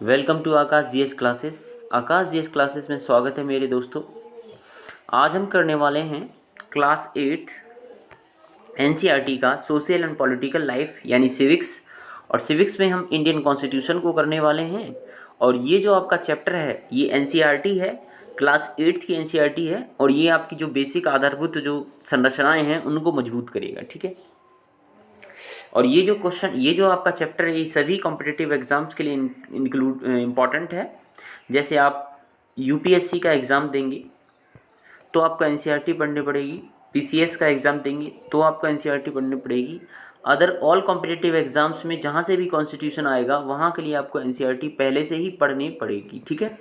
Welcome to Aakash GS classes. Aakash GS classes में स्वागत है मेरे दोस्तों। आज हम करने वाले हैं क्लास 8 एनसीईआरटी का सोशल एंड पॉलिटिकल लाइफ यानी सिविक्स। और सिविक्स में हम इंडियन कॉन्स्टिट्यूशन को करने वाले हैं। और ये जो आपका चैप्टर है ये एनसीईआरटी है, क्लास 8 की एनसीईआरटी है। और ये आपकी जो बेसिक आधारभूत जो संरचनाएँ हैं उनको मजबूत करेगा, ठीक है। और ये जो क्वेश्चन, ये जो आपका चैप्टर है ये सभी कॉम्पिटिटिव एग्ज़ाम्स के लिए इम्पॉर्टेंट है। जैसे आप यूपीएससी का एग्ज़ाम देंगे तो आपको एनसीईआरटी पढ़नी पड़ेगी, पीसीएस का एग्ज़ाम देंगे तो आपको एनसीईआरटी पढ़नी पड़ेगी। अदर ऑल कॉम्पिटिटिव एग्ज़ाम्स में जहाँ से भी कॉन्स्टिट्यूशन आएगा वहाँ के लिए आपको एनसीईआरटी पहले से ही पढ़नी पड़ेगी, ठीक है।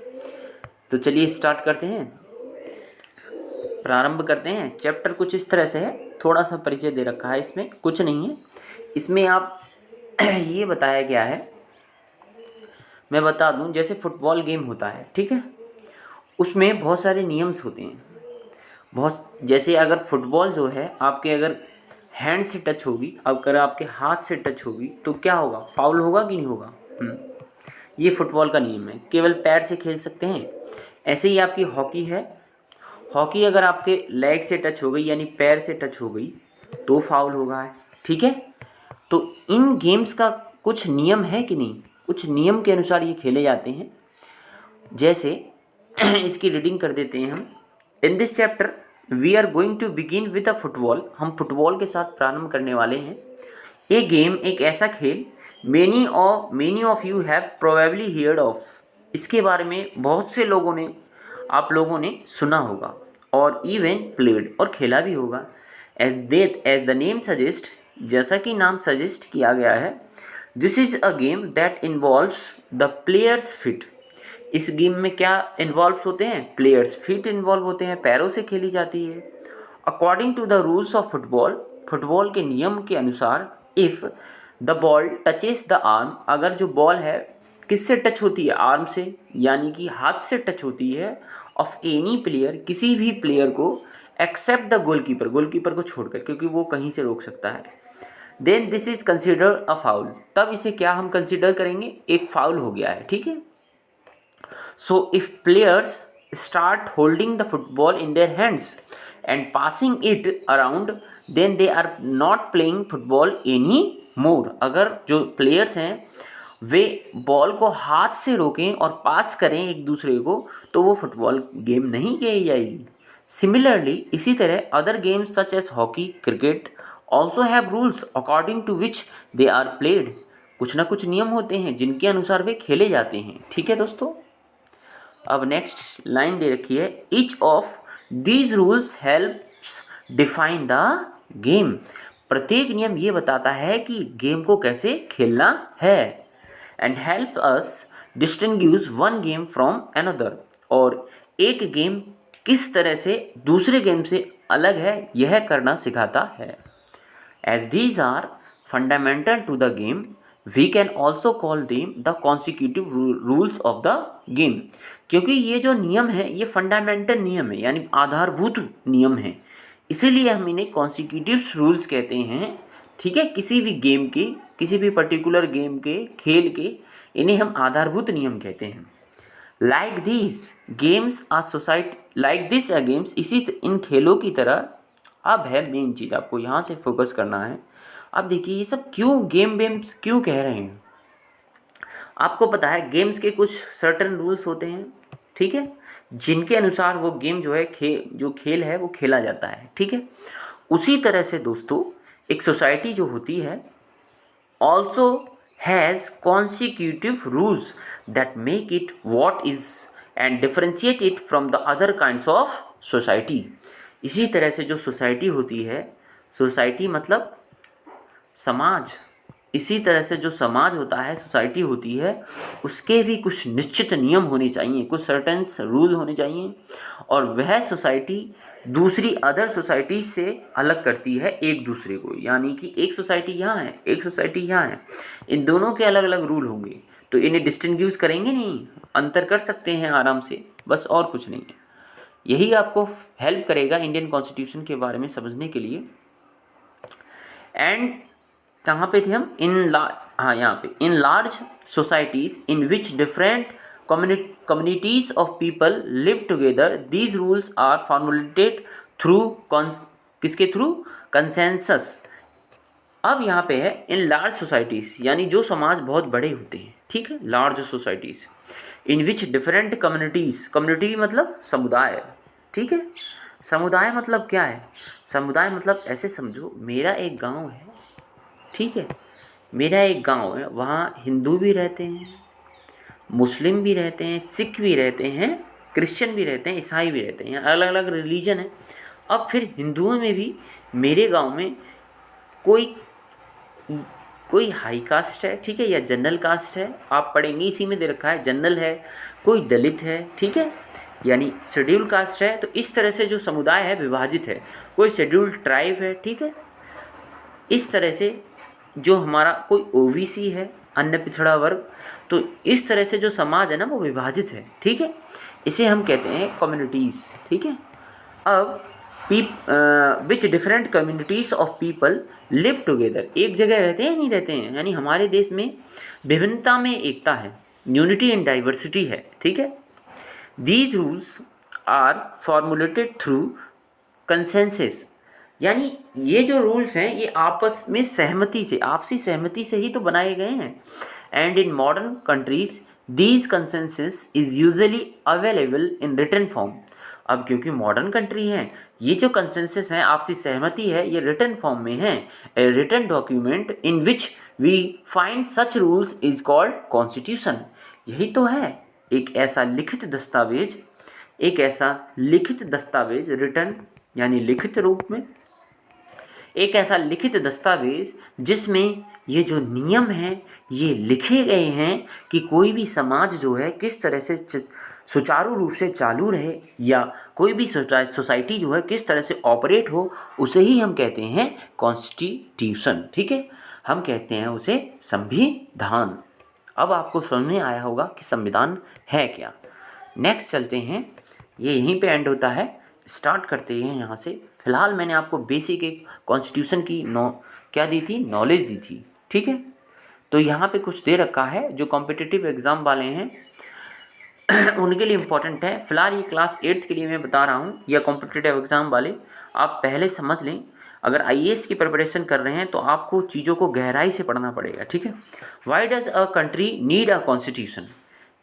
तो चलिए स्टार्ट करते हैं, प्रारंभ करते हैं। चैप्टर कुछ इस तरह से है, थोड़ा सा परिचय दे रखा है, इसमें कुछ नहीं है। इसमें आप ये बताया गया है, मैं बता दूं, जैसे फुटबॉल गेम होता है, ठीक है, उसमें बहुत सारे नियम्स होते हैं। जैसे अगर फुटबॉल जो है आपके अगर हैंड से टच होगी, अगर आपके हाथ से टच होगी तो क्या होगा, फाउल होगा कि नहीं होगा। ये फुटबॉल का नियम है, केवल पैर से खेल सकते हैं। ऐसे ही आपकी हॉकी है, हॉकी अगर आपके लेग से टच हो गई यानी पैर से टच हो गई तो फाउल होगा, ठीक है। तो इन गेम्स का कुछ नियम है कि नहीं, कुछ नियम के अनुसार ये खेले जाते हैं। जैसे इसकी रीडिंग कर देते हैं हम। In this chapter we are going to begin with a football. हम फुटबॉल के साथ प्रारंभ करने वाले हैं। ए गेम, एक ऐसा खेल, many of you have probably heard of. इसके बारे में बहुत से लोगों ने, आप लोगों ने सुना होगा और इवन प्लेड, और खेला भी होगा। एज द नेम सजेस्ट, जैसा कि नाम सजेस्ट किया गया है, this is a game that involves the players fit. इस गेम में क्या इन्वॉल्व होते हैं, प्लेयर्स फिट इन्वॉल्व होते हैं, पैरों से खेली जाती है। According to the rules of football, football के नियम के अनुसार, if the ball touches the arm, अगर जो बॉल है किससे टच होती है, आर्म से यानी कि हाथ से टच होती है, ऑफ एनी प्लेयर, किसी भी प्लेयर को, एक्सेप्ट द गोलकीपर, गोलकीपर को छोड़कर, क्योंकि वो कहीं से रोक सकता है, then this is considered a foul. तब इसे क्या हम कंसिडर करेंगे, एक फाउल हो गया है, ठीक है। So if players start holding the football in their hands and passing it around, then they are not playing football any more. अगर जो प्लेयर्स हैं वे बॉल को हाथ से रोकें और पास करें एक दूसरे को तो वो फुटबॉल गेम नहीं खेली जाएगी। सिमिलरली, इसी तरह other games such as hockey, cricket also have rules according to which they are played. कुछ ना कुछ नियम होते हैं जिनके अनुसार वे खेले जाते हैं, ठीक है दोस्तों। अब नेक्स्ट लाइन दे रखी है, each of these rules helps define the game. प्रत्येक नियम ये बताता है कि गेम को कैसे खेलना है। And help us distinguish one game from another, और एक गेम किस तरह से दूसरे गेम से अलग है यह करना सिखाता है। As these are fundamental to the game, we can also call them the consecutive rules of the game. क्योंकि ये जो नियम है ये फंडामेंटल नियम है यानी आधारभूत नियम है, इसीलिए हम इन्हें कॉन्सिक्यूटिव रूल्स कहते हैं, ठीक है। किसी भी गेम के, किसी भी पर्टिकुलर गेम के, खेल के, इन्हें हम आधारभूत नियम कहते हैं। Like this games a society, like this games, इसी इन खेलों की तरह। अब है मेन चीज़, आपको यहाँ से फोकस करना है। अब देखिए ये सब क्यों गेम वेम्स क्यों कह रहे हैं। आपको पता है गेम्स के कुछ सर्टेन रूल्स होते हैं, ठीक है, जिनके अनुसार वो गेम जो है जो खेल है वो खेला जाता है, ठीक है। उसी तरह से दोस्तों एक सोसाइटी जो होती है also has consecutive rules that make it what is and differentiate it from the other kinds of society. इसी तरह से जो सोसाइटी होती है, सोसाइटी मतलब समाज, इसी तरह से जो समाज होता है, सोसाइटी होती है, उसके भी कुछ निश्चित नियम होने चाहिए, कुछ सर्टेन्स रूल होने चाहिए। और वह सोसाइटी दूसरी अदर सोसाइटी से अलग करती है एक दूसरे को, यानी कि एक सोसाइटी यहाँ है, एक सोसाइटी यहाँ है, इन दोनों के अलग अलग रूल होंगे तो इन्हें डिस्टिंग्विश करेंगे नहीं, अंतर कर सकते हैं आराम से, बस और कुछ नहीं है। यही आपको हेल्प करेगा इंडियन कॉन्स्टिट्यूशन के बारे में समझने के लिए। एंड कहाँ पे थे हम, हाँ यहाँ पे in large societies in which different communities of people live together these rules are formulated through किसके थ्रू कंसेंसस। अब यहाँ पे है इन लार्ज सोसाइटीज़ यानी जो समाज बहुत बड़े होते हैं, ठीक है, large societies in which different communities, community मतलब समुदाय, ठीक है, समुदाय मतलब क्या है, समुदाय मतलब ऐसे समझो मेरा एक गांव है, ठीक है, मेरा एक गांव है, वहाँ हिंदू भी रहते हैं, मुस्लिम भी रहते हैं, सिख भी रहते हैं, क्रिश्चियन भी रहते हैं, ईसाई भी रहते हैं, अलग अलग रिलीजन है। अब फिर हिंदुओं में भी मेरे गांव में कोई कोई हाई कास्ट है, ठीक है, या जनरल कास्ट है, आप पढ़ेंगे इसी में दे रखा है, जनरल है, कोई दलित है, ठीक है, यानी शेड्यूल कास्ट है। तो इस तरह से जो समुदाय है विभाजित है, कोई शेड्यूल ट्राइब है, ठीक है, इस तरह से जो हमारा कोई ओबीसी है, अन्य पिछड़ा वर्ग, तो इस तरह से जो समाज है ना वो विभाजित है, ठीक है, इसे हम कहते हैं कम्युनिटीज़, ठीक है। अब which different communities of people live together, एक जगह रहते हैं नहीं रहते हैं, यानी हमारे देश में विभिन्नता में एकता है, यूनिटी इन डाइवर्सिटी है, ठीक है। These rules are formulated through consensus, यानी ये जो रूल्स हैं ये आपस में सहमति से, आपसी सहमति से ही तो बनाए गए हैं। And in modern countries these consensus is usually available in written form. अब क्योंकि मॉडर्न कंट्री हैं, ये जो कंसेंसस है, आपसी सहमति है, ये रिटन फॉर्म में है। A written document in which we find such rules is called constitution. यही तो है, एक ऐसा लिखित दस्तावेज, एक ऐसा लिखित दस्तावेज, रिटन यानी लिखित रूप में, एक ऐसा लिखित दस्तावेज जिसमें ये जो नियम हैं ये लिखे गए हैं कि कोई भी समाज जो है किस तरह से सुचारू रूप से चालू रहे, या कोई भी सोसाइटी जो है किस तरह से ऑपरेट हो, उसे ही हम कहते हैं कॉन्स्टिट्यूशन, ठीक है, हम कहते हैं उसे संविधान। अब आपको समझ में आया होगा कि संविधान है क्या। नेक्स्ट चलते हैं, ये यहीं पे एंड होता है, स्टार्ट करते हैं यहाँ से। फिलहाल मैंने आपको बेसिक एक कॉन्स्टिट्यूशन की क्या दी थी, नॉलेज दी थी, ठीक है। तो यहाँ पे कुछ दे रखा है जो कॉम्पिटिटिव एग्ज़ाम वाले हैं उनके लिए इम्पॉर्टेंट है। फिलहाल ये क्लास 8th के लिए मैं बता रहा हूँ, या कॉम्पिटिटिव एग्ज़ाम वाले आप पहले समझ लें। अगर आईएएस की प्रिपरेशन कर रहे हैं तो आपको चीज़ों को गहराई से पढ़ना पड़ेगा, ठीक है। Why does a country need a constitution,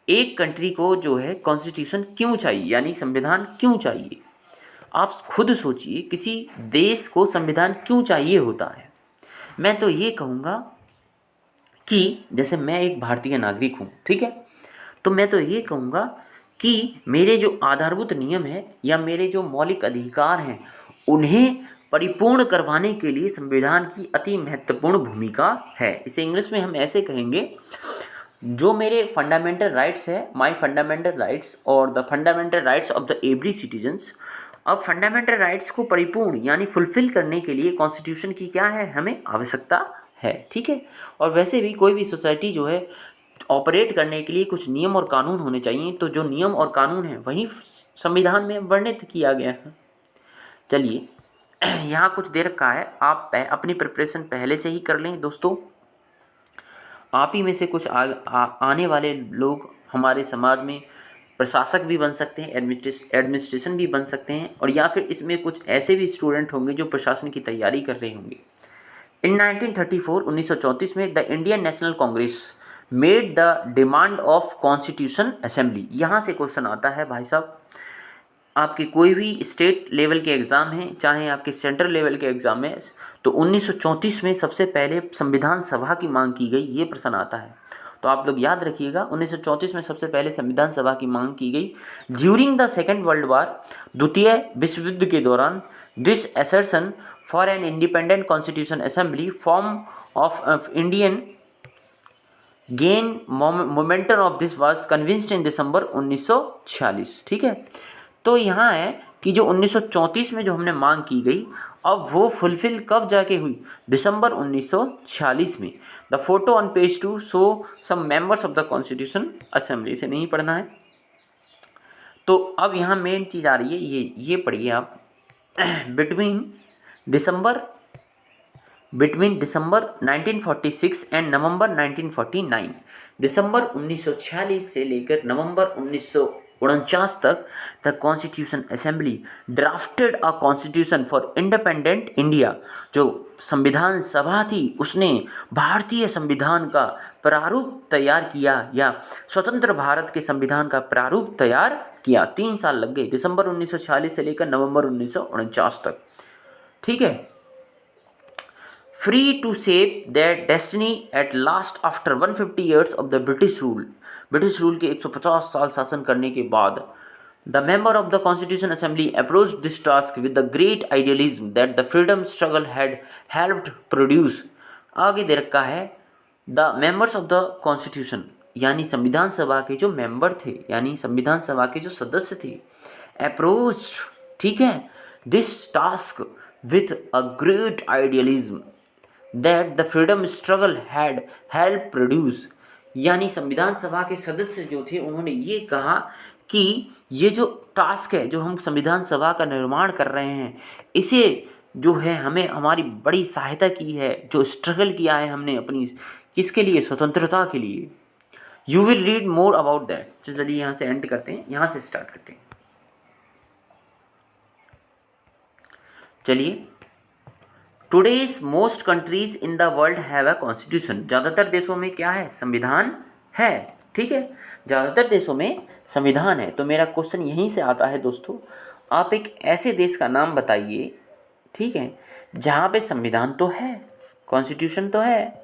एक कंट्री को जो है कॉन्स्टिट्यूशन क्यों चाहिए, यानी संविधान क्यों चाहिए। आप खुद सोचिए, किसी देश को संविधान क्यों चाहिए होता है। मैं तो ये कहूँगा कि जैसे मैं एक भारतीय नागरिक हूँ, ठीक है, तो मैं तो ये कहूँगा कि मेरे जो आधारभूत नियम हैं या मेरे जो मौलिक अधिकार हैं उन्हें परिपूर्ण करवाने के लिए संविधान की अति महत्वपूर्ण भूमिका है। इसे इंग्लिश में हम ऐसे कहेंगे, जो मेरे फंडामेंटल राइट्स है, माय फंडामेंटल राइट्स और the fundamental rights of the every citizens. अब फंडामेंटल राइट्स को परिपूर्ण यानी फुलफिल करने के लिए कॉन्स्टिट्यूशन की क्या है, हमें आवश्यकता है, ठीक है। और वैसे भी कोई भी सोसाइटी जो है ऑपरेट करने के लिए कुछ नियम और कानून होने चाहिए, तो जो नियम और कानून हैं वही संविधान में वर्णित किया गया है। चलिए यहाँ कुछ दे रखा है, आप अपनी प्रिपरेशन पहले से ही कर लें दोस्तों। आप ही में से कुछ आने वाले लोग हमारे समाज में प्रशासक भी बन सकते हैं, एडमिनिस्ट्रेशन भी बन सकते हैं, और या फिर इसमें कुछ ऐसे भी स्टूडेंट होंगे जो प्रशासन की तैयारी कर रहे होंगे। इन 1934 में the Indian national Congress made the demand of constitution assembly. यहाँ से क्वेश्चन आता है भाई साहब, आपके कोई भी स्टेट लेवल के एग्ज़ाम हैं, चाहे आपके सेंट्रल लेवल के एग्ज़ाम में, तो 1934 में सबसे पहले संविधान सभा की मांग की गई, ये प्रश्न आता है। तो आप लोग याद रखिएगा, 1934 में सबसे पहले संविधान सभा की मांग की गई। During the second world war, द्वितीय विश्व युद्ध के दौरान, this assertion for an independent constitution assembly form of Indian gain momentum of this was convinced in December 1946, ठीक है। तो यहाँ है कि जो 1934 में जो हमने मांग की गई, अब वो फुलफिल कब जाके हुई, दिसंबर 1946 में। The photo on page 2 show some members of the constitution assembly. से नहीं पढ़ना है। तो अब यहाँ मेन चीज़ आ रही है, ये पढ़िए आप। Between December between December 1946 and November 1949। दिसंबर 1946 से लेकर नवंबर 1949 तक the constitution assembly drafted a constitution for independent India. जो संविधान सभा थी उसने भारतीय संविधान का प्रारूप तैयार किया, या स्वतंत्र भारत के संविधान का प्रारूप तैयार किया। 3 साल लग गए, दिसंबर 1946 से लेकर नवंबर 1949 तक। ठीक है। Free to save their destiny at last after 150 years of the British rule. British rule के 150 साल शासन करने के बाद the member of the constitution assembly approach this task with the great idealism that the freedom struggle had helped produce. आगे दे रखा है the members of the constitution, यानी संविधान सभा के जो मेंबर थे, यानी संविधान सभा के जो सदस्य थे, अप्रोच, ठीक है, this task with a great idealism that the freedom struggle had help produce. यानी संविधान सभा के सदस्य जो थे उन्होंने ये कहा कि ये जो टास्क है, जो हम संविधान सभा का निर्माण कर रहे हैं, इसे जो है हमें हमारी बड़ी सहायता की है, जो स्ट्रगल किया है हमने अपनी किसके लिए, स्वतंत्रता के लिए। You will read more about that. चलिए यहाँ से एंड करते हैं, यहाँ से स्टार्ट करते हैं। चलिए, today's most countries in the world have a constitution. ज़्यादातर देशों में क्या है, संविधान है। ठीक है, ज़्यादातर देशों में संविधान है। तो मेरा क्वेश्चन यहीं से आता है दोस्तों, आप एक ऐसे देश का नाम बताइए, ठीक है, जहाँ पे संविधान तो है, कॉन्स्टिट्यूशन तो है,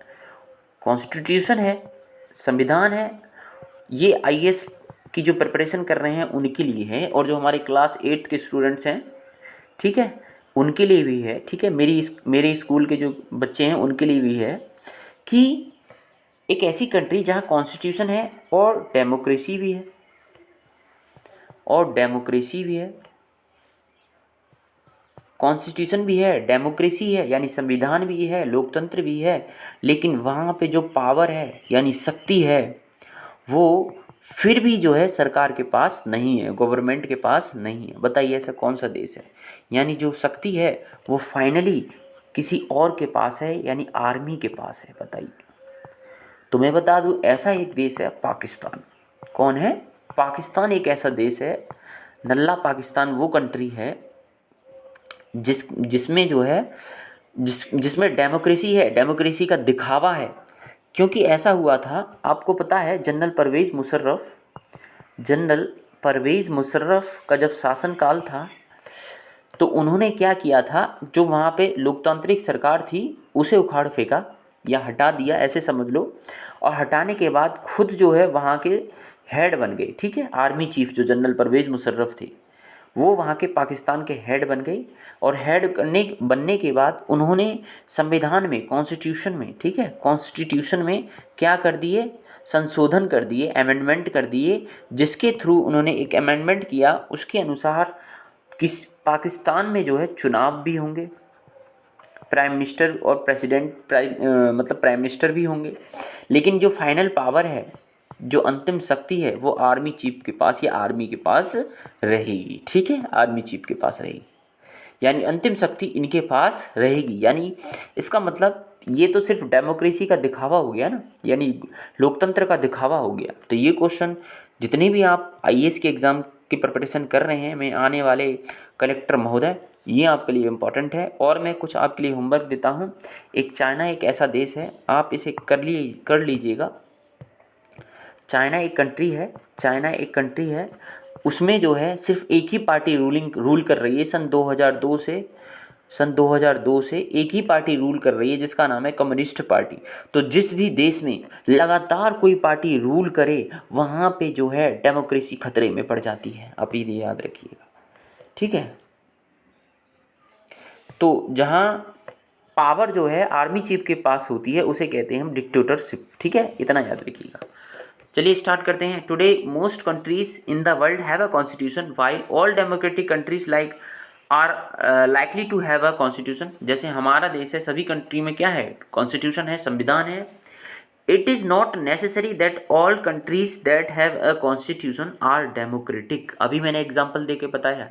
कॉन्स्टिट्यूशन है, संविधान है। ये आईएएस की जो प्रिपरेशन कर रहे हैं उनके लिए है, और जो हमारे क्लास 8 के स्टूडेंट्स हैं, ठीक है, उनके लिए भी है। ठीक है, मेरे स्कूल के जो बच्चे हैं उनके लिए भी है कि एक ऐसी कंट्री जहाँ कॉन्स्टिट्यूशन है और डेमोक्रेसी भी है, और डेमोक्रेसी भी है, कॉन्स्टिट्यूशन भी है, डेमोक्रेसी है, यानी संविधान भी है, लोकतंत्र भी है, लेकिन वहाँ पे जो पावर है यानी शक्ति है वो फिर भी जो है सरकार के पास नहीं है, गवर्नमेंट के पास नहीं है। बताइए ऐसा कौन सा देश है, यानी जो शक्ति है वो फाइनली किसी और के पास है, यानी आर्मी के पास है। बताइए। तो मैं बता दूं, ऐसा एक देश है पाकिस्तान। कौन है? पाकिस्तान एक ऐसा देश है, नल्ला पाकिस्तान वो कंट्री है जिसमें जो है जिसमें डेमोक्रेसी है, डेमोक्रेसी का दिखावा है। क्योंकि ऐसा हुआ था, आपको पता है जनरल परवेज़ मुशर्रफ का जब शासनकाल था तो उन्होंने क्या किया था, जो वहाँ पे लोकतांत्रिक सरकार थी उसे उखाड़ फेंका या हटा दिया, ऐसे समझ लो। और हटाने के बाद खुद जो है वहाँ के हेड बन गए। ठीक है, आर्मी चीफ जो जनरल परवेज़ मुशर्रफ थे वो वहाँ के पाकिस्तान के हेड बन गए। और हेड बनने के बाद उन्होंने संविधान में, कॉन्स्टिट्यूशन में, ठीक है, कॉन्स्टिट्यूशन में क्या कर दिए, संशोधन कर दिए, अमेंडमेंट कर दिए, जिसके थ्रू उन्होंने एक अमेंडमेंट किया, उसके अनुसार पाकिस्तान में जो है चुनाव भी होंगे, प्राइम मिनिस्टर और मतलब प्राइम मिनिस्टर भी होंगे। लेकिन जो फाइनल पावर है, जो अंतिम शक्ति है, वो आर्मी चीफ के पास या आर्मी के पास रहेगी। ठीक है, आर्मी चीफ के पास रहेगी, यानी अंतिम शक्ति इनके पास रहेगी। यानी इसका मतलब ये तो सिर्फ डेमोक्रेसी का दिखावा हो गया ना, यानी लोकतंत्र का दिखावा हो गया। तो ये क्वेश्चन जितने भी आप आईएएस के एग्ज़ाम की प्रिपरेशन कर रहे हैं, मैं आने वाले कलेक्टर महोदय, ये आपके लिए इम्पॉर्टेंट है। और मैं कुछ आपके लिए होमवर्क देता हूँ। एक चाइना एक ऐसा देश है, आप इसे कर लीजिएगा। चाइना एक कंट्री है, उसमें जो है सिर्फ एक ही पार्टी रूल कर रही है। सन 2002 से एक ही पार्टी रूल कर रही है, जिसका नाम है कम्युनिस्ट पार्टी। तो जिस भी देश में लगातार कोई पार्टी रूल करे, वहाँ पे जो है डेमोक्रेसी खतरे में पड़ जाती है। आप ये याद रखिएगा, ठीक है। तो जहाँ पावर जो है आर्मी चीफ के पास होती है, उसे कहते हैं हम डिक्टेटरशिप। ठीक है, इतना याद रखिएगा। चलिए स्टार्ट करते हैं। Today most countries in the world have a constitution while all democratic countries are likely to have a constitution. जैसे हमारा देश है, सभी कंट्री में क्या है, कॉन्स्टिट्यूशन है, संविधान है। It is not necessary that all countries that have a constitution are democratic. अभी मैंने एग्जांपल देके बताया,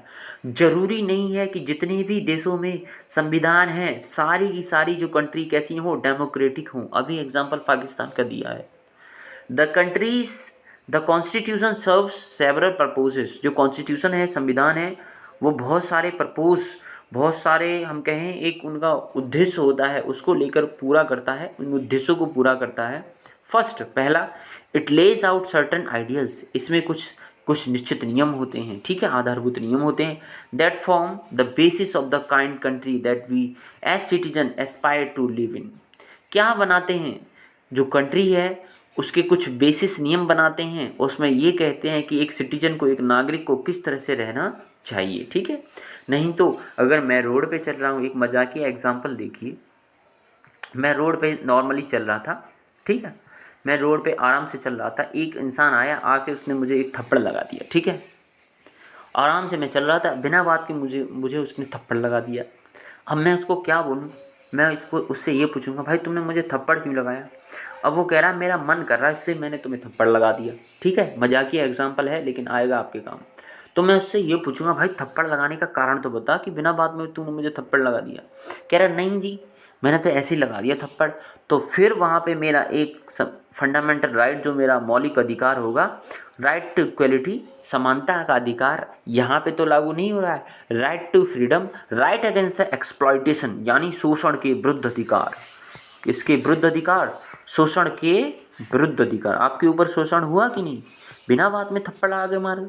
जरूरी नहीं है कि जितने भी देशों में संविधान है सारी की सारी जो कंट्री कैसी हो डेमोक्रेटिक हों। अभी एग्जांपल पाकिस्तान का दिया है। The countries the constitution serves several purposes. जो कॉन्स्टिट्यूशन है, संविधान है, वो बहुत सारे पर्पोज, बहुत सारे हम कहें एक उनका उद्देश्य होता है, उसको लेकर पूरा करता है, उन उद्देश्यों को पूरा करता है। फर्स्ट, पहला, it Lay's out certain ideals. इसमें कुछ कुछ निश्चित नियम होते हैं, ठीक है, आधारभूत नियम होते हैं। That form the basis of the kind country that we as citizen aspire to live in. क्या बनाते हैं? जो कंट्री है उसके कुछ बेसिस नियम बनाते हैं, उसमें ये कहते हैं कि एक सिटीजन को, एक नागरिक को किस तरह से रहना चाहिए, ठीक है। नहीं तो अगर मैं रोड पे चल रहा हूँ, एक मजाकिया एग्जांपल देखिए, मैं रोड पे नॉर्मली चल रहा था, ठीक है, मैं रोड पे आराम से चल रहा था, एक इंसान आया, आके उसने मुझे एक थप्पड़ लगा दिया, ठीक है। आराम से मैं चल रहा था, बिना बात के मुझे मुझे उसने थप्पड़ लगा दिया। अब मैं उसको क्या बोलूँ? मैं इसको उससे ये पूछूंगा, भाई तुमने मुझे थप्पड़ क्यों लगाया? अब वो कह रहा है मेरा मन कर रहा है इसलिए मैंने तुम्हें थप्पड़ लगा दिया, ठीक है, मजाकिया एग्जाम्पल है लेकिन आएगा आपके काम। तो मैं उससे ये पूछूंगा, भाई थप्पड़ लगाने का कारण तो बता कि बिना बात में तूने मुझे थप्पड़ लगा दिया। कह रहा नहीं जी, मैंने तो ऐसे ही लगा दिया थप्पड़। तो फिर वहाँ पे मेरा एक फंडामेंटल राइट, जो मेरा मौलिक अधिकार होगा, राइट टू इक्वलिटी, समानता का अधिकार, यहाँ पे तो लागू नहीं हो रहा है। Right to freedom, right against the exploitation, यानी शोषण के विरुद्ध अधिकार। किसके विरुद्ध अधिकार? शोषण के विरुद्ध अधिकार। आपके ऊपर शोषण हुआ कि नहीं? बिना बात में थप्पड़ लगा के मार,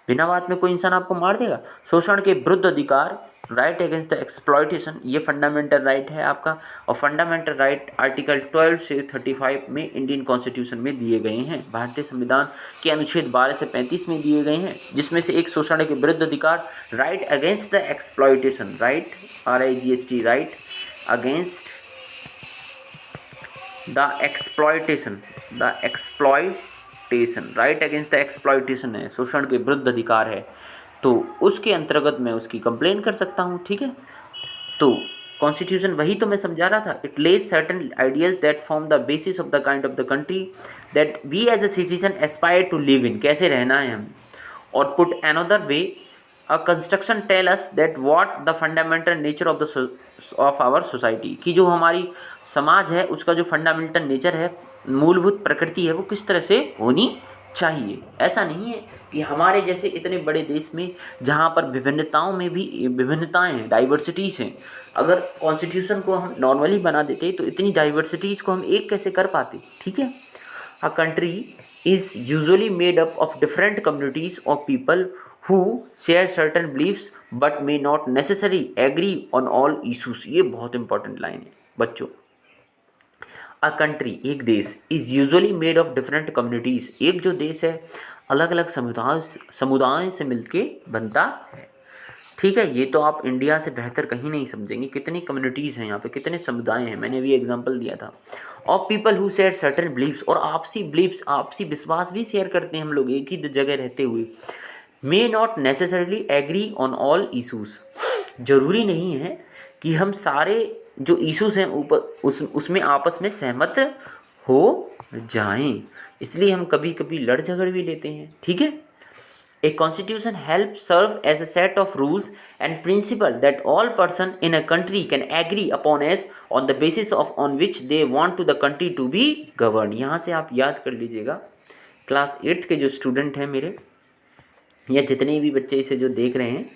बिना बात में कोई इंसान आपको मार देगा? शोषण के विरुद्ध अधिकार, राइट अगेंस्ट द एक्सप्लॉयटेशन, ये फंडामेंटल राइट है आपका। और फंडामेंटल राइट आर्टिकल 12 से 35 में इंडियन कॉन्स्टिट्यूशन में दिए गए हैं, भारतीय संविधान के अनुच्छेद 12 से 35 में दिए गए हैं, जिसमें से एक शोषण के विरुद्ध अधिकार, right against the exploitation, right RIGHT, right against the exploitation, right against the exploitation है, शोषण के विरुद्ध अधिकार है, तो उसके अंतर्गत मैं उसकी कंप्लेन कर सकता हूँ, ठीक है। तो कॉन्स्टिट्यूशन, वही तो मैं समझा रहा था, it lays certain ideals that form the basis of the kind of the country that we as a citizen aspire to live in, कैसे रहना है हम। और put another way, a construction tell us that what the fundamental nature of our society, कि जो हमारी समाज है उसका जो फंडामेंटल नेचर है, मूलभूत प्रकृति है, वो किस तरह से होनी चाहिए। ऐसा नहीं है कि हमारे जैसे इतने बड़े देश में, जहाँ पर विभिन्नताओं में भी विभिन्नताएं हैं, डाइवर्सिटीज़ हैं, अगर कॉन्स्टिट्यूशन को हम नॉर्मली बना देते तो इतनी डाइवर्सिटीज़ को हम एक कैसे कर पाते, ठीक है। A country is usually made up of different communities of people who share certain beliefs but may not necessarily agree on all issues। ये बहुत इंपॉर्टेंट लाइन है बच्चों। अ कंट्री, एक देश, is usually made of different communities, एक जो देश है अलग अलग समुदायों से मिलके बनता है, ठीक है। ये तो आप इंडिया से बेहतर कहीं नहीं समझेंगे, कितनी कम्युनिटीज़ हैं यहाँ पे, कितने समुदाय हैं, मैंने भी एग्जांपल दिया था। Of people who share certain beliefs, और आपसी बिलीव्स, आपसी विश्वास भी शेयर करते हैं हम लोग एक ही जगह रहते हुए। May not necessarily agree on all issues, जरूरी नहीं है कि हम सारे जो इशूज़ हैं ऊपर उसमें आपस में सहमत हो जाएं, इसलिए हम कभी कभी लड़ झगड़ भी लेते हैं, ठीक है। A constitution helps serve as a set of rules and principles that all person in a country can agree upon as on the basis of on which they want to the country to be governed। यहाँ से आप याद कर लीजिएगा, class 8th के जो student हैं मेरे, या जितने भी बच्चे इसे जो देख रहे हैं,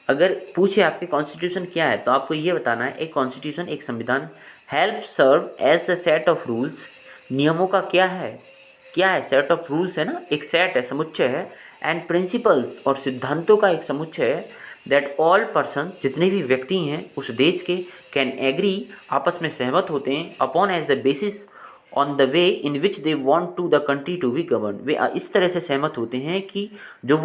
अगर पूछे आपके कॉन्स्टिट्यूशन क्या है तो आपको ये बताना है, एक कॉन्स्टिट्यूशन, एक संविधान, help serve as a set of rules, नियमों का क्या है, क्या है, सेट ऑफ रूल्स है ना, एक सेट है, समुच्चय है, एंड प्रिंसिपल्स, और सिद्धांतों का एक समुच्चय है, दैट ऑल पर्सन, जितने भी व्यक्ति हैं उस देश के, कैन एग्री, आपस में सहमत होते हैं, upon as the basis on the way in which they want to the country to be govern, वे इस तरह से सहमत होते हैं कि जो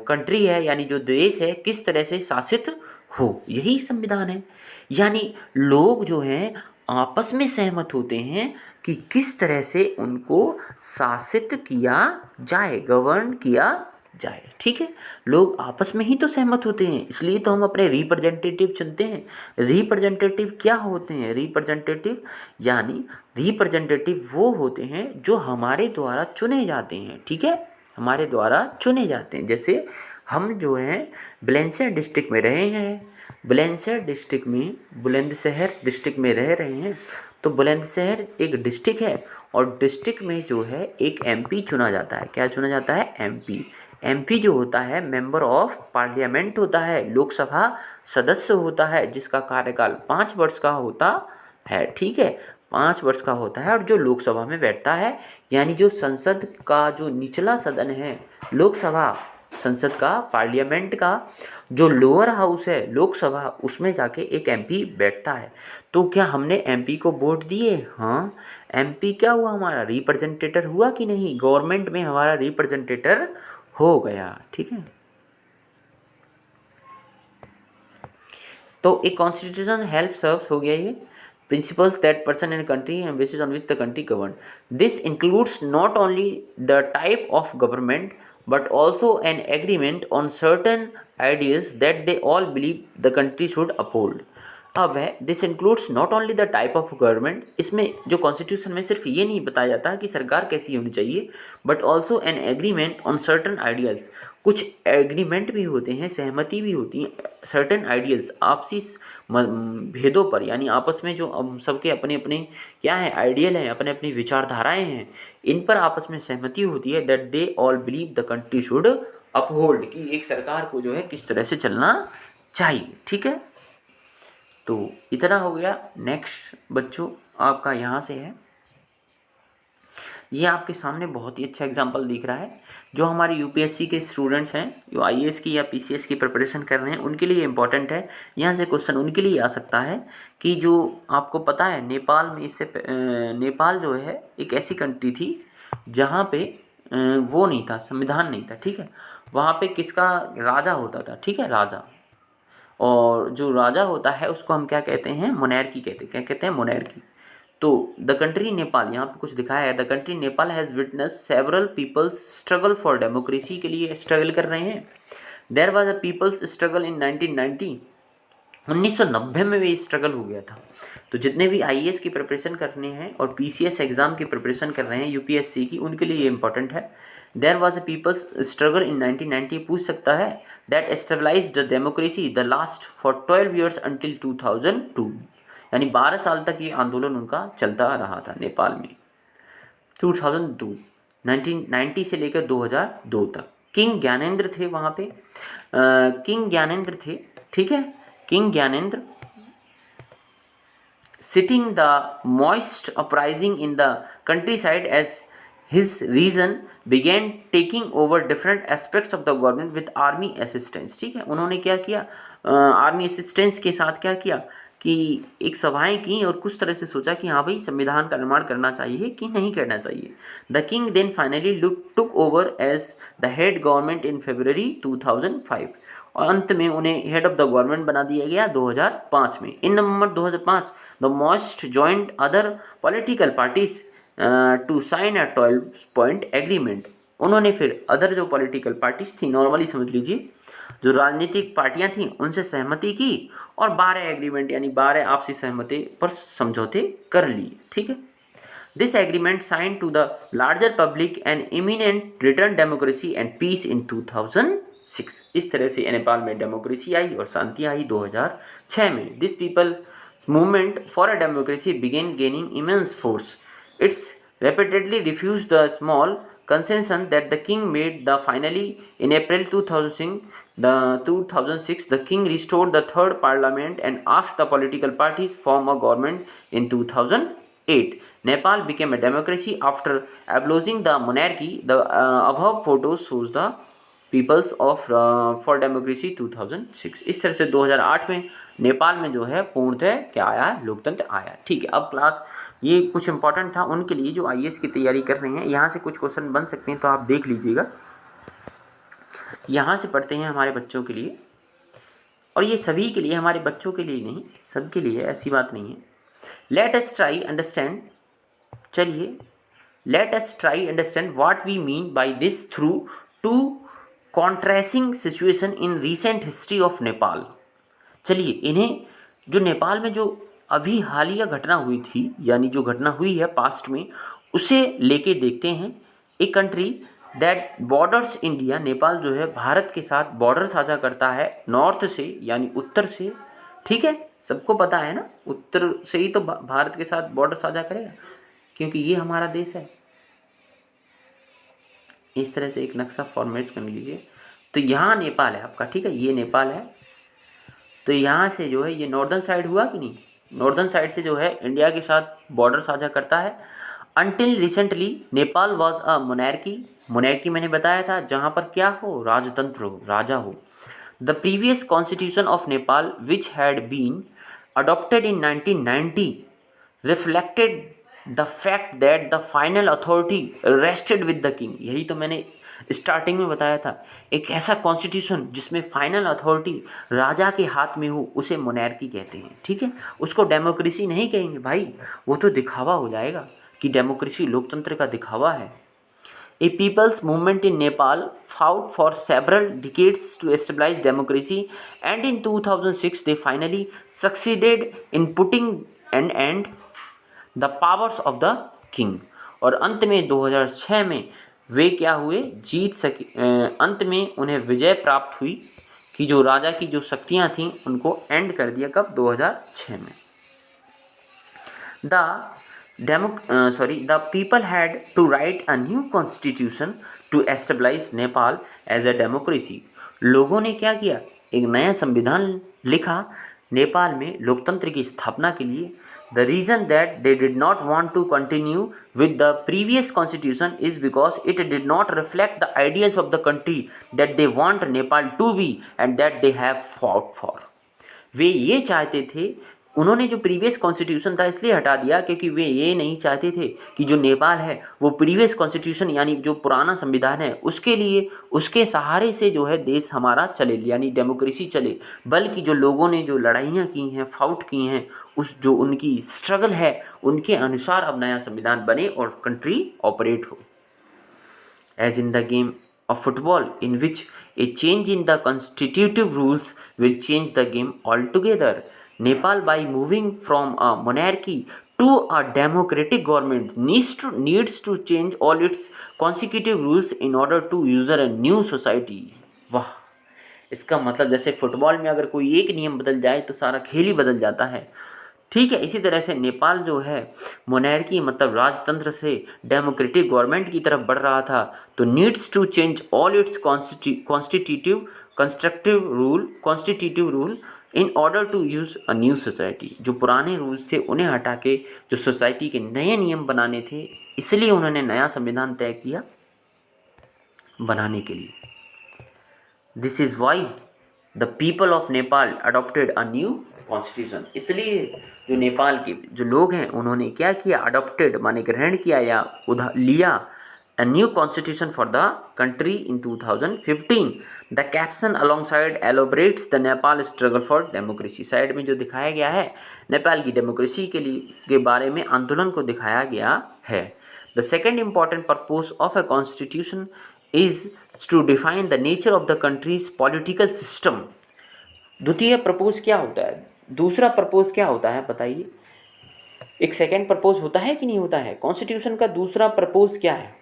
कंट्री है यानी जो देश है किस तरह से शासित हो, यही संविधान है। यानी लोग जो हैं आपस में सहमत होते हैं कि किस तरह से उनको शासित किया जाए, गवर्न किया जाए। ठीक है, लोग आपस में ही तो सहमत होते हैं, इसलिए तो हम अपने रिप्रेजेंटेटिव चुनते हैं। रिप्रेजेंटेटिव क्या होते हैं? रिप्रेजेंटेटिव यानी रिप्रेजेंटेटिव वो होते हैं जो हमारे द्वारा चुने जाते हैं। ठीक है, हमारे द्वारा चुने जाते हैं। जैसे हम जो हैं बुलंदशहर डिस्ट्रिक्ट में रहे हैं, बुलंदशहर डिस्ट्रिक्ट में, बुलंदशहर डिस्ट्रिक्ट में रह रहे हैं, तो बुलंदशहर एक डिस्ट्रिक्ट है और डिस्ट्रिक्ट में जो है एक एमपी चुना जाता है। क्या चुना जाता है? एमपी। एमपी जो होता है मेंबर ऑफ पार्लियामेंट होता है, लोकसभा सदस्य होता है, जिसका कार्यकाल 5 वर्ष का होता है। ठीक है, 5 वर्ष का होता है और जो लोकसभा में बैठता है, यानी जो संसद का जो निचला सदन है, लोकसभा संसद का, पार्लियामेंट का जो लोअर हाउस है लोकसभा, उसमें जाके एक एमपी बैठता है। तो क्या हमने एमपी को वोट दिए? हाँ, एमपी क्या हुआ? हमारा रिप्रेजेंटेटर हुआ कि नहीं? गवर्नमेंट में हमारा रिप्रेजेंटेटर हो गया। ठीक है, तो एक कॉन्स्टिट्यूशन हेल्प सर्व्स हो गया ये principles that person in a country and basis on which the country governed. This includes not only the type of government but also an agreement on certain ideas that they all believe the country should uphold. अब है this includes not only the type of government, इसमें जो constitution में सिर्फ ये नहीं बताया जाता कि सरकार कैसी होनी चाहिए, but also an agreement on certain ideas, कुछ एग्रीमेंट भी होते हैं, सहमति भी होती है सर्टन आइडियल्स, आपसी भेदों पर, यानी आपस में जो सबके अपने अपने क्या है आइडियल हैं, अपने अपनी विचारधाराएं हैं, इन पर आपस में सहमति होती है। That they all believe the country should uphold, कि एक सरकार को जो है किस तरह से चलना चाहिए। ठीक है, तो इतना हो गया। नेक्स्ट बच्चों आपका यहाँ से है, ये आपके सामने बहुत ही अच्छा एग्जाम्पल दिख रहा है। जो हमारे यूपीएससी के स्टूडेंट्स हैं, जो आईएएस की या पीसीएस की प्रिपरेशन कर रहे हैं, उनके लिए इम्पॉर्टेंट है। यहाँ से क्वेश्चन उनके लिए आ सकता है कि जो आपको पता है नेपाल में नेपाल जो है एक ऐसी कंट्री थी जहाँ पे वो नहीं था, संविधान नहीं था। ठीक है, वहाँ पे किसका राजा होता था? ठीक है, राजा। और जो राजा होता है उसको हम क्या कहते हैं? मोनैर्की कहते हैं। क्या कहते हैं? मोनैर्की। तो द कंट्री नेपाल, यहाँ पे कुछ दिखाया है, the country Nepal has witness several people's struggle for democracy, के लिए स्ट्रगल कर रहे हैं। There was a people's struggle in 1990, 1990 में भी स्ट्रगल हो गया था। तो जितने भी आईएएस की प्रिपरेशन करने हैं और पीसीएस एग्जाम की प्रिपरेशन कर रहे हैं यूपीएससी की, उनके लिए ये इंपॉर्टेंट है। There was a people's struggle in 1990, पूछ सकता है, that stabilised the democracy the last for 12 years until 2002, यानी 12 साल तक ये आंदोलन उनका चलता रहा था नेपाल में। 2002, 1990 से लेकर 2002 तक। किंग ज्ञानेंद्र थे वहाँ पे, किंग ज्ञानेंद्र थे। ठीक है, king Gyanendra sitting the moist uprising in the countryside as his region began taking over different aspects of the government with army assistance। ठीक है, उन्होंने क्या किया? आर्मी असिस्टेंस के साथ क्या किया कि एक सभाएं की और कुछ तरह से सोचा कि हाँ भाई संविधान का निर्माण करना चाहिए कि नहीं करना चाहिए। The king then finally took over as the head government in February 2005, और अंत में उन्हें हेड ऑफ द गवर्नमेंट बना दिया गया 2005 में। In November 2005 the most joint other political parties to sign a 12 point agreement. उन्होंने फिर अदर जो पॉलिटिकल पार्टीज थी, नॉर्मली समझ लीजिए जो राजनीतिक पार्टियां थीं, उनसे सहमति की और 12 एग्रीमेंट यानी 12 आपसी सहमति पर समझौते कर लिए। ठीक है, this agreement sign to the larger public and imminent return democracy and peace in 2006। इस तरह से नेपाल में डेमोक्रेसी आई और शांति आई 2006 में। This people movement for a democracy began gaining immense force. It's repeatedly refused the small concession that the king made. The finally in April 2006 the king restored the third parliament and asked the political parties form a government in 2008. Nepal became a democracy after abolishing the monarchy. The above photo shows the people's of for democracy 2006। इस तरह से 2008 में नेपाल में जो है पूर्णतः क्या आया? लोकतंत्र आया। ठीक है, अब क्लास ये कुछ इंपॉर्टेंट था उनके लिए जो आईएएस की तैयारी कर रहे हैं। यहाँ से कुछ क्वेश्चन बन सकते हैं, तो आप देख लीजिएगा। यहाँ से पढ़ते हैं हमारे बच्चों के लिए, और ये सभी के लिए, हमारे बच्चों के लिए नहीं, सबके लिए, ऐसी बात नहीं है। लेट अस ट्राई अंडरस्टैंड, चलिए let us try understand what we mean by this through two contrasting situation in recent history of Nepal. चलिए इन्हें जो नेपाल में जो अभी हालिया घटना हुई थी, यानी जो घटना हुई है पास्ट में, उसे लेके देखते हैं। A country that borders India, Nepal जो है भारत के साथ बॉर्डर साझा करता है नॉर्थ से यानी उत्तर से। ठीक है, सबको पता है ना, उत्तर से ही तो भारत के साथ बॉर्डर साझा करेगा, क्योंकि ये हमारा देश है। इस तरह से एक नक्शा फॉर्मेट कर लीजिए। तो यहाँ नेपाल है आपका, ठीक है, ये नेपाल है। तो यहाँ से जो है ये नॉर्दर्न साइड हुआ कि नहीं, नॉर्दर्न साइड से जो है इंडिया के साथ बॉर्डर साझा करता है। Until recently Nepal was a monarchy, monarchy मैंने बताया था जहाँ पर क्या हो, राजतंत्र हो, राजा हो। The previous constitution of Nepal which had been adopted in 1990 reflected the fact that the final authority rested with the king. यही तो मैंने स्टार्टिंग में बताया था, एक ऐसा कॉन्स्टिट्यूशन जिसमें फाइनल अथॉरिटी राजा के हाथ में हो उसे मोनैर्की कहते हैं। ठीक है, उसको डेमोक्रेसी नहीं कहेंगे भाई, वो तो दिखावा हो जाएगा कि डेमोक्रेसी लोकतंत्र का दिखावा है। A people's movement in Nepal fought for several decades to establish democracy, and in 2006 they finally succeeded in putting an end the powers of the king। और अंत में 2006 में वे क्या हुए, जीत सके, अंत में उन्हें विजय प्राप्त हुई कि जो राजा की जो शक्तियाँ थीं उनको एंड कर दिया। कब, 2006 में। The people had to write a new constitution to establish Nepal as a democracy। लोगों ने क्या किया, एक नया संविधान लिखा नेपाल में लोकतंत्र की स्थापना के लिए। The reason that they did not want to continue with the previous constitution is because it did not reflect the ideals of the country that they want Nepal to be and that they have fought for। वे ये चाहते थे, उन्होंने जो previous constitution था इसलिए हटा दिया क्योंकि वे ये नहीं चाहते थे कि जो नेपाल है वो प्रीवियस कॉन्स्टिट्यूशन यानी जो पुराना संविधान है उसके लिए, उसके सहारे से जो है देश हमारा चले, यानी डेमोक्रेसी चले, बल्कि जो लोगों ने जो लड़ाइयाँ की हैं, फाउट की हैं, उस जो उनकी स्ट्रगल है उनके अनुसार अब नया संविधान बने और कंट्री ऑपरेट हो। As in the game of football in which a change in the constitutive rules will change the game altogether। Nepal, by moving from a monarchy to a democratic government, needs to change all its consecutive rules in order to usher a new society। वाह, इसका मतलब जैसे football में अगर कोई एक नियम बदल जाए तो सारा खेल ही बदल जाता है। ठीक है, इसी तरह से नेपाल जो है मोनैर्की मतलब राजतंत्र से डेमोक्रेटिक गवर्नमेंट की तरफ बढ़ रहा था, तो needs to change all its constitutive rule in order to use a new society. जो पुराने रूल्स थे उन्हें हटा के जो सोसाइटी के नए नियम बनाने थे, इसलिए उन्होंने नया संविधान तय किया बनाने के लिए। This is why the people of Nepal adopted a new constitution. इसलिए जो नेपाल के जो लोग हैं उन्होंने क्या किया, अडॉप्टेड माने ग्रहण किया या लिया a new constitution for the country in 2015। The caption alongside elaborates the Nepal struggle for democracy. Side में जो दिखाया गया है नेपाल की डेमोक्रेसी के लिए के बारे में आंदोलन को दिखाया गया है। The second important purpose of a constitution is to define the nature of the country's political system. द्वितीय प्रपोज क्या होता है, दूसरा प्रपोज क्या होता है बताइए। एक सेकेंड प्रपोज होता है कि नहीं होता है, कॉन्स्टिट्यूशन का दूसरा प्रपोज क्या है,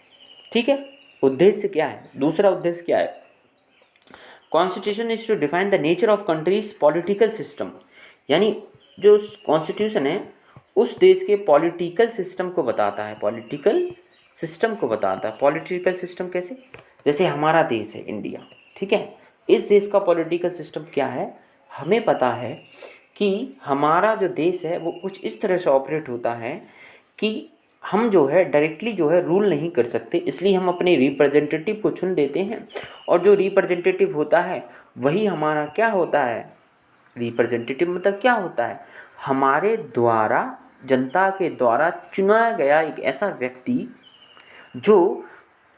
ठीक है, उद्देश्य क्या है, दूसरा उद्देश्य क्या है। Constitution is to define the nature of country's political system, यानी जो कॉन्स्टिट्यूशन है उस देश के पॉलिटिकल सिस्टम को बताता है, पॉलिटिकल सिस्टम को बताता है। पॉलिटिकल सिस्टम कैसे, जैसे हमारा देश है इंडिया, ठीक है, इस देश का पॉलिटिकल सिस्टम क्या है, हमें पता है कि हमारा जो देश है वो कुछ इस तरह से ऑपरेट होता है कि हम जो है डायरेक्टली जो है रूल नहीं कर सकते, इसलिए हम अपने रिप्रेजेंटेटिव को चुन देते हैं, और जो रिप्रेजेंटेटिव होता है वही हमारा क्या होता है, रिप्रेजेंटेटिव मतलब क्या होता है, हमारे द्वारा, जनता के द्वारा चुना गया एक ऐसा व्यक्ति जो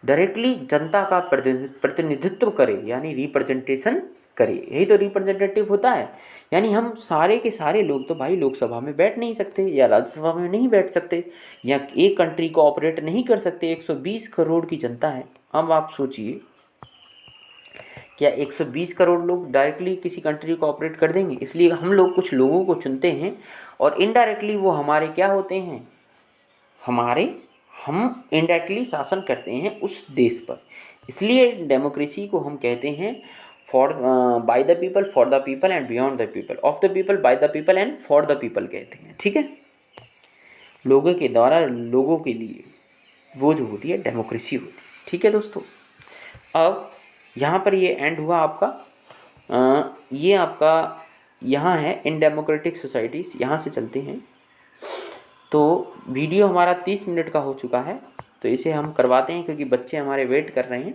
डायरेक्टली जनता का प्रतिनिधित्व करे, यानी रिप्रेजेंटेशन करे, यही तो रिप्रेजेंटेटिव होता है। यानी हम सारे के सारे लोग तो भाई लोकसभा में बैठ नहीं सकते या राज्यसभा में नहीं बैठ सकते या एक कंट्री को ऑपरेट नहीं कर सकते। 120 करोड़ की जनता है। अब आप सोचिए क्या 120 करोड़ लोग डायरेक्टली किसी कंट्री को ऑपरेट कर देंगे? इसलिए हम लोग कुछ लोगों को चुनते हैं और इनडायरेक्टली वो हमारे क्या होते हैं, हम इनडायरेक्टली शासन करते हैं उस देश पर। इसलिए डेमोक्रेसी को हम कहते हैं for by the people, for the people and beyond the people, of the people, by the people and for the people कहते हैं। ठीक है, लोगों के द्वारा लोगों के लिए वो जो होती है डेमोक्रेसी होती है। ठीक है दोस्तों, अब यहाँ पर ये एंड हुआ आपका, ये आपका यहाँ है इन डेमोक्रेटिक सोसाइटीज़। यहाँ से चलते हैं, तो वीडियो हमारा 30 मिनट का हो चुका है, तो इसे हम करवाते हैं क्योंकि बच्चे हमारे वेट कर रहे हैं।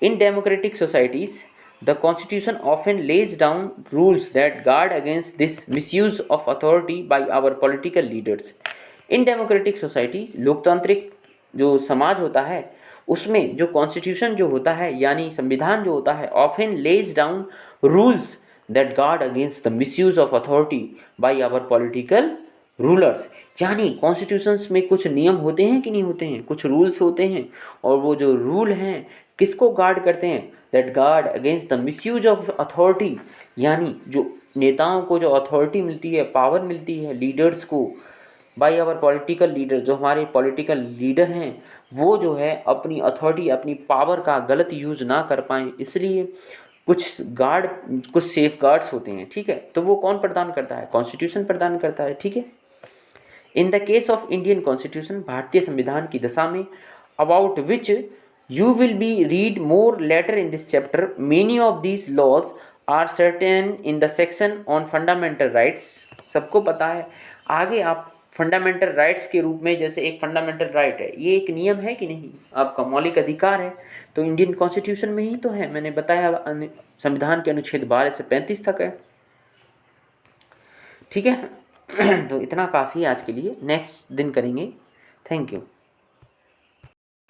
In democratic societies the constitution often lays down rules that guard against this misuse of authority by our political leaders. In democratic societies, लोकतांत्रिक जो समाज होता है उसमें जो कॉन्स्टिट्यूशन जो होता है यानी संविधान जो होता है, often lays down rules that guard against the misuse of authority by our political rulers. यानी कॉन्स्टिट्यूशंस में कुछ नियम होते हैं कि नहीं होते हैं, कुछ रूल्स होते हैं, और वो जो रूल हैं किसको गार्ड करते हैं, that guard against the misuse of authority, यानी जो नेताओं को जो अथॉरिटी मिलती है, पावर मिलती है लीडर्स को, बाय आवर पॉलिटिकल लीडर, जो हमारे पॉलिटिकल लीडर हैं वो जो है अपनी अथॉरिटी, अपनी पावर का गलत यूज़ ना कर पाएँ, इसलिए कुछ सेफ गार्ड्स होते हैं। ठीक है, तो वो कौन प्रदान करता है, कॉन्स्टिट्यूशन प्रदान करता है। ठीक है, in the case of Indian constitution, भारतीय संविधान की दशा में, about which you will be read more later in this chapter, many of these laws are certain in the section on fundamental rights. सबको पता है, आगे आप फंडामेंटल राइट्स के रूप में, जैसे एक फंडामेंटल राइट है, ये एक नियम है कि नहीं, आपका मौलिक अधिकार है, तो इंडियन कॉन्स्टिट्यूशन में ही तो है। मैंने बताया संविधान के अनुच्छेद 12 से 35 तक है। ठीक है तो इतना काफ़ी आज के लिए, नेक्स्ट दिन करेंगे। Thank you.